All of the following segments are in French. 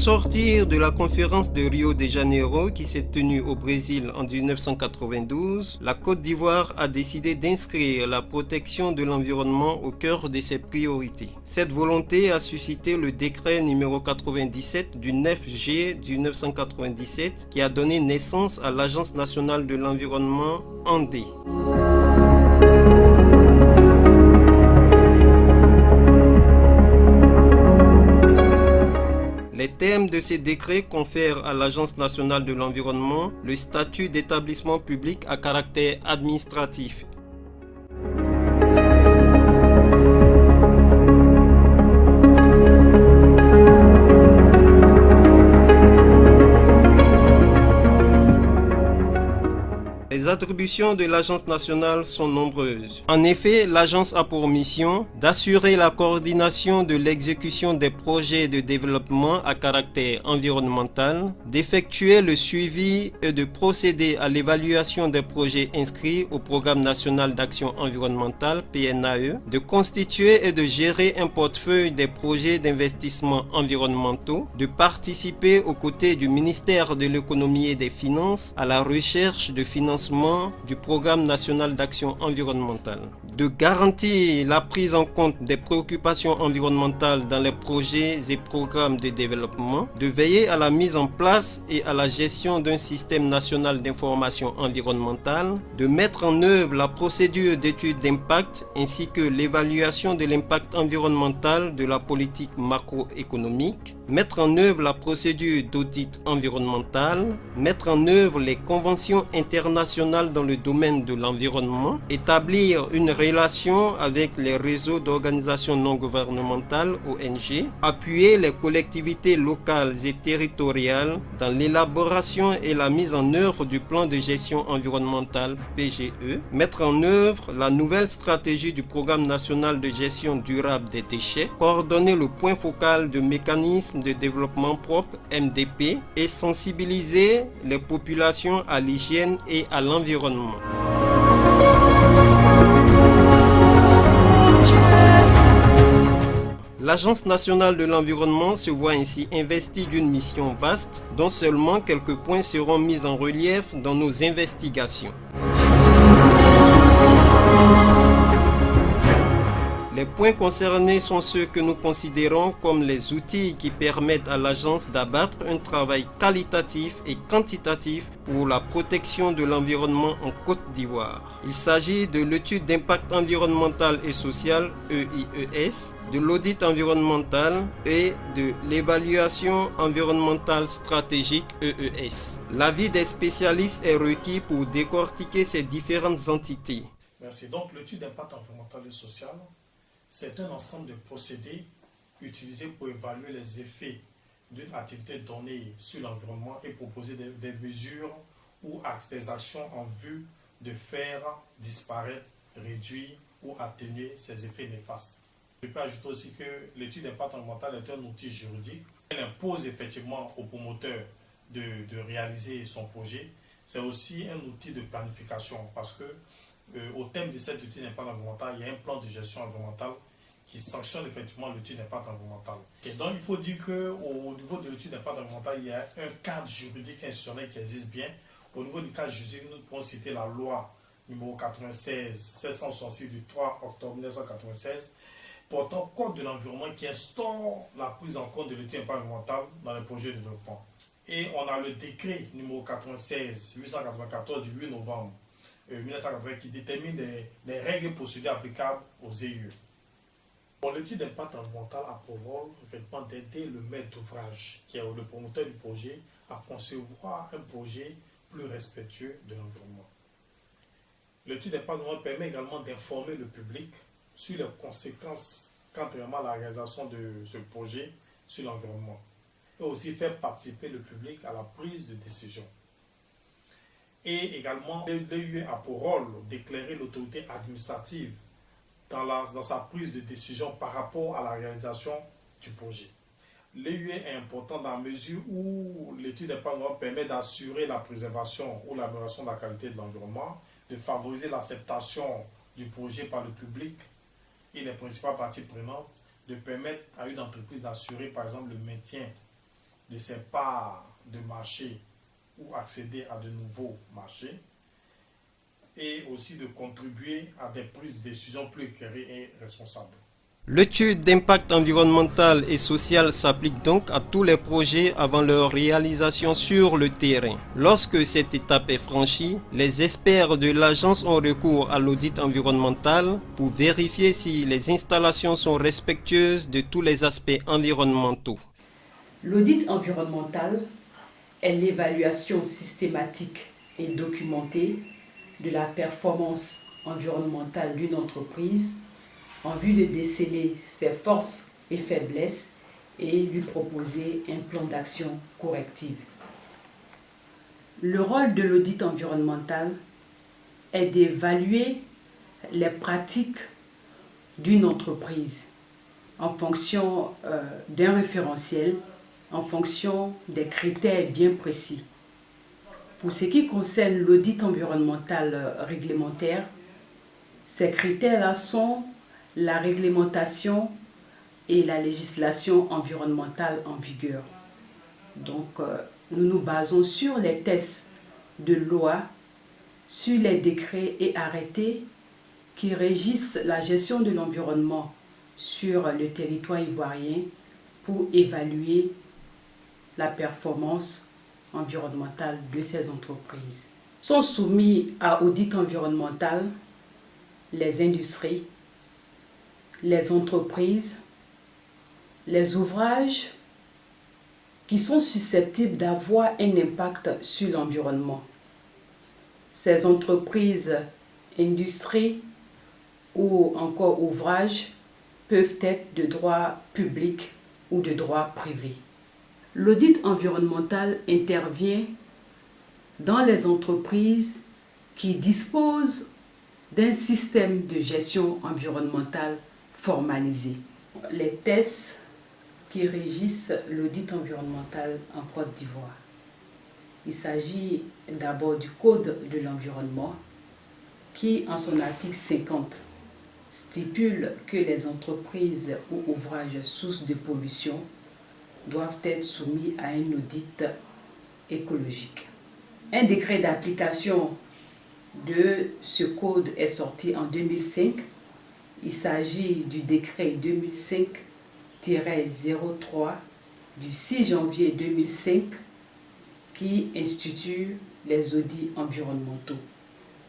sortir de la conférence de Rio de Janeiro qui s'est tenue au Brésil en 1992, la Côte d'Ivoire a décidé d'inscrire la protection de l'environnement au cœur de ses priorités. Cette volonté a suscité le décret numéro 97 du 9 juillet 1997 qui a donné naissance à l'Agence nationale de l'environnement ANDE. Les termes de ces décrets confèrent à l'Agence nationale de l'environnement le statut d'établissement public à caractère administratif. Les attributions de l'Agence nationale sont nombreuses. En effet, l'Agence a pour mission d'assurer la coordination de l'exécution des projets de développement à caractère environnemental, d'effectuer le suivi et de procéder à l'évaluation des projets inscrits au Programme national d'action environnementale (PNAE), de constituer et de gérer un portefeuille des projets d'investissement environnementaux, de participer aux côtés du ministère de l'économie et des finances à la recherche de financement du Programme national d'action environnementale, de garantir la prise en compte des préoccupations environnementales dans les projets et programmes de développement, de veiller à la mise en place et à la gestion d'un système national d'information environnementale, de mettre en œuvre la procédure d'étude d'impact ainsi que l'évaluation de l'impact environnemental de la politique macroéconomique, mettre en œuvre la procédure d'audit environnemental, mettre en œuvre les conventions internationales dans le domaine de l'environnement, établir une relation avec les réseaux d'organisations non gouvernementales (ONG), appuyer les collectivités locales et territoriales dans l'élaboration et la mise en œuvre du plan de gestion environnementale (PGE), mettre en œuvre la nouvelle stratégie du Programme national de gestion durable des déchets, coordonner le point focal de mécanismes de développement propre (MDP) et sensibiliser les populations à l'hygiène et à l'environnement. L'Agence nationale de l'environnement se voit ainsi investie d'une mission vaste dont seulement quelques points seront mis en relief dans nos investigations. Les points concernés sont ceux que nous considérons comme les outils qui permettent à l'agence d'abattre un travail qualitatif et quantitatif pour la protection de l'environnement en Côte d'Ivoire. Il s'agit de l'étude d'impact environnemental et social (EIES), de l'audit environnemental et de l'évaluation environnementale stratégique (EES). L'avis des spécialistes est requis pour décortiquer ces différentes entités. Merci. Donc l'étude d'impact environnemental et social, c'est un ensemble de procédés utilisés pour évaluer les effets d'une activité donnée sur l'environnement et proposer des mesures ou des actions en vue de faire disparaître, réduire ou atténuer ces effets néfastes. Je peux ajouter aussi que l'étude d'impact environnemental est un outil juridique. Elle impose effectivement au promoteur de réaliser son projet. C'est aussi un outil de planification parce que au thème de cette étude d'impact environnemental, il y a un plan de gestion environnementale qui sanctionne effectivement l'étude d'impact environnemental. Et donc il faut dire qu'au niveau de l'étude d'impact environnemental, il y a un cadre juridique institutionnel qui existe bien. Au niveau du cadre juridique, nous pouvons citer la loi numéro 96-766 du 3 octobre 1996 portant code de l'environnement qui instaure la prise en compte de l'étude d'impact environnemental dans les projets de développement. Et on a le décret numéro 96-894 du 8 novembre 1980 qui détermine les règles et procédures applicables aux EIE. L'étude d'impact environnemental a pour rôle d'aider le maître d'ouvrage, qui est le promoteur du projet, à concevoir un projet plus respectueux de l'environnement. L'étude d'impact environnemental permet également d'informer le public sur les conséquences quant à la réalisation de ce projet sur l'environnement et aussi faire participer le public à la prise de décision. Et également, l'EIE a pour rôle d'éclairer l'autorité administrative dans sa prise de décision par rapport à la réalisation du projet. L'EIE est important dans la mesure où l'étude d'impact environnemental permet d'assurer la préservation ou l'amélioration de la qualité de l'environnement, de favoriser l'acceptation du projet par le public et les principales parties prenantes, de permettre à une entreprise d'assurer par exemple le maintien de ses parts de marché ou accéder à de nouveaux marchés, et aussi de contribuer à des prises de décision plus éclairées et responsables. L'étude d'impact environnemental et social s'applique donc à tous les projets avant leur réalisation sur le terrain. Lorsque cette étape est franchie, les experts de l'agence ont recours à l'audit environnemental pour vérifier si les installations sont respectueuses de tous les aspects environnementaux. L'audit environnemental est l'évaluation systématique et documentée de la performance environnementale d'une entreprise en vue de déceler ses forces et faiblesses et lui proposer un plan d'action corrective. Le rôle de l'audit environnemental est d'évaluer les pratiques d'une entreprise en fonction d'un référentiel, en fonction des critères bien précis. Pour ce qui concerne l'audit environnemental réglementaire, ces critères-là sont la réglementation et la législation environnementale en vigueur. Donc, nous nous basons sur les tests de loi, sur les décrets et arrêtés qui régissent la gestion de l'environnement sur le territoire ivoirien pour évaluer la performance environnementale de ces entreprises. Sont soumis à audit environnemental les industries, les entreprises, les ouvrages qui sont susceptibles d'avoir un impact sur l'environnement. Ces entreprises, industries ou encore ouvrages peuvent être de droit public ou de droit privé. L'audit environnemental intervient dans les entreprises qui disposent d'un système de gestion environnementale formalisé. Les tests qui régissent l'audit environnemental en Côte d'Ivoire. Il s'agit d'abord du Code de l'environnement qui, en son article 50, stipule que les entreprises ou ouvrages sources de pollution doivent être soumis à un audit écologique. Un décret d'application de ce code est sorti en 2005. Il s'agit du décret 2005-03 du 6 janvier 2005 qui institue les audits environnementaux.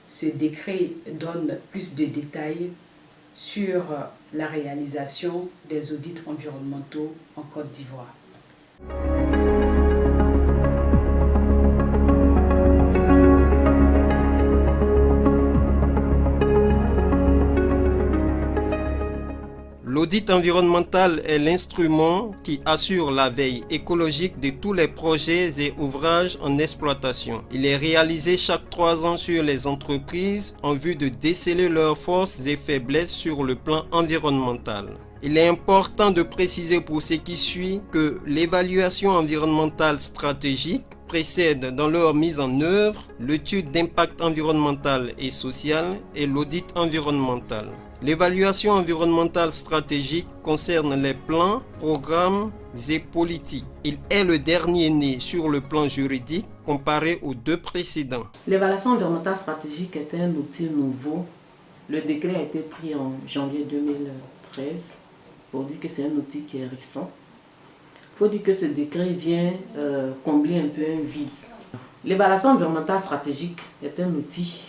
Ce décret donne plus de détails sur la réalisation des audits environnementaux en Côte d'Ivoire. L'audit environnemental est l'instrument qui assure la veille écologique de tous les projets et ouvrages en exploitation. Il est réalisé chaque 3 ans sur les entreprises en vue de déceler leurs forces et faiblesses sur le plan environnemental. Il est important de préciser pour ce qui suit que l'évaluation environnementale stratégique précède dans leur mise en œuvre l'étude d'impact environnemental et social et l'audit environnemental. L'évaluation environnementale stratégique concerne les plans, programmes et politiques. Il est le dernier né sur le plan juridique comparé aux 2 précédents. L'évaluation environnementale stratégique est un outil nouveau. Le décret a été pris en janvier 2013 pour dire que c'est un outil qui est récent. Il faut dire que ce décret vient combler un peu un vide. L'évaluation environnementale stratégique est un outil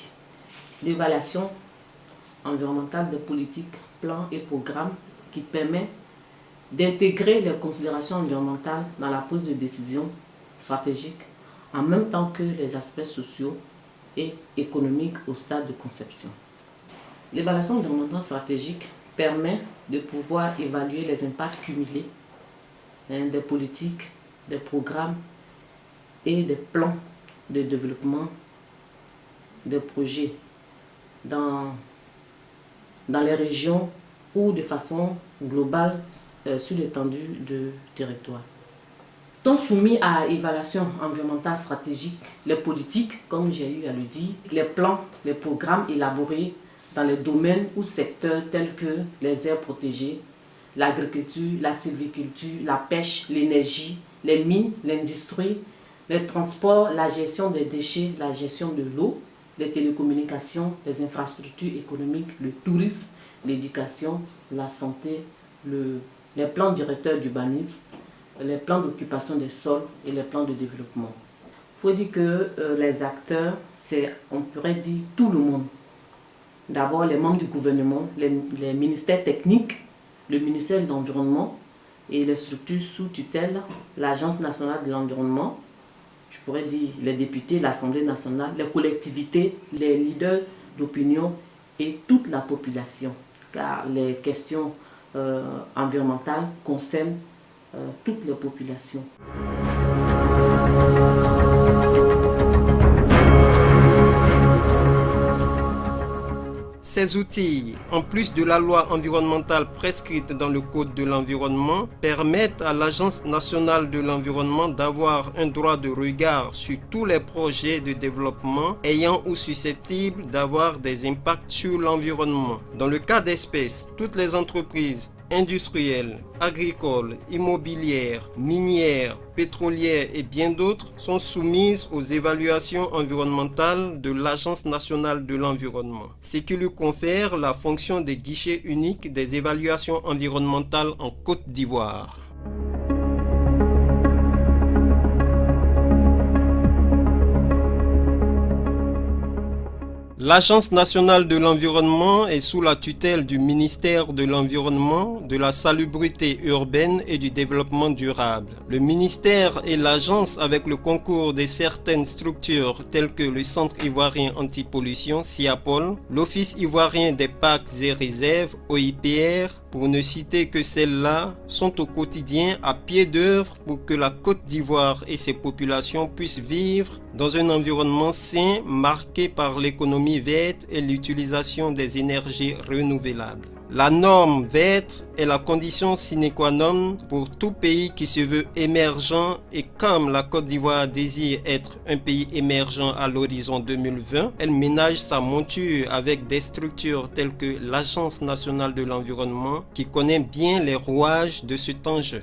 d'évaluation environnementale des politiques, plans et programmes qui permet d'intégrer les considérations environnementales dans la prise de décision stratégique en même temps que les aspects sociaux et économiques au stade de conception. L'évaluation environnementale stratégique permet de pouvoir évaluer les impacts cumulés des politiques, des programmes et des plans de développement des projets dans les régions ou de façon globale sur l'étendue du territoire. Sont soumis à évaluation environnementale stratégique les politiques, comme j'ai eu à le dire, les plans, les programmes élaborés dans les domaines ou secteurs tels que les aires protégées, l'agriculture, la sylviculture, la pêche, l'énergie, les mines, l'industrie, les transports, la gestion des déchets, la gestion de l'eau, les télécommunications, les infrastructures économiques, le tourisme, l'éducation, la santé, les plans directeurs d'urbanisme, les plans d'occupation des sols et les plans de développement. Il faut dire que les acteurs, c'est, on pourrait dire, tout le monde. D'abord, les membres du gouvernement, les ministères techniques, le ministère de l'Environnement et les structures sous tutelle, l'Agence nationale de l'environnement, je pourrais dire les députés, l'Assemblée nationale, les collectivités, les leaders d'opinion et toute la population. Car les questions environnementales concernent toutes les populations. Ces outils, en plus de la loi environnementale prescrite dans le Code de l'environnement, permettent à l'Agence nationale de l'environnement d'avoir un droit de regard sur tous les projets de développement ayant ou susceptibles d'avoir des impacts sur l'environnement. Dans le cas d'espèce, toutes les entreprises industrielles, agricoles, immobilières, minières, pétrolières et bien d'autres sont soumises aux évaluations environnementales de l'Agence nationale de l'environnement, ce qui lui confère la fonction de guichet unique des évaluations environnementales en Côte d'Ivoire. L'Agence nationale de l'environnement est sous la tutelle du ministère de l'Environnement, de la salubrité urbaine et du développement durable. Le ministère et l'agence, avec le concours de certaines structures telles que le Centre ivoirien anti-pollution, CIAPOL, l'Office ivoirien des parcs et réserves, OIPR, pour ne citer que celles-là, sont au quotidien à pied d'œuvre pour que la Côte d'Ivoire et ses populations puissent vivre dans un environnement sain marqué par l'économie verte et l'utilisation des énergies renouvelables. La norme verte est la condition sine qua non pour tout pays qui se veut émergent et comme la Côte d'Ivoire désire être un pays émergent à l'horizon 2020, elle ménage sa monture avec des structures telles que l'Agence nationale de l'environnement qui connaît bien les rouages de cet enjeu.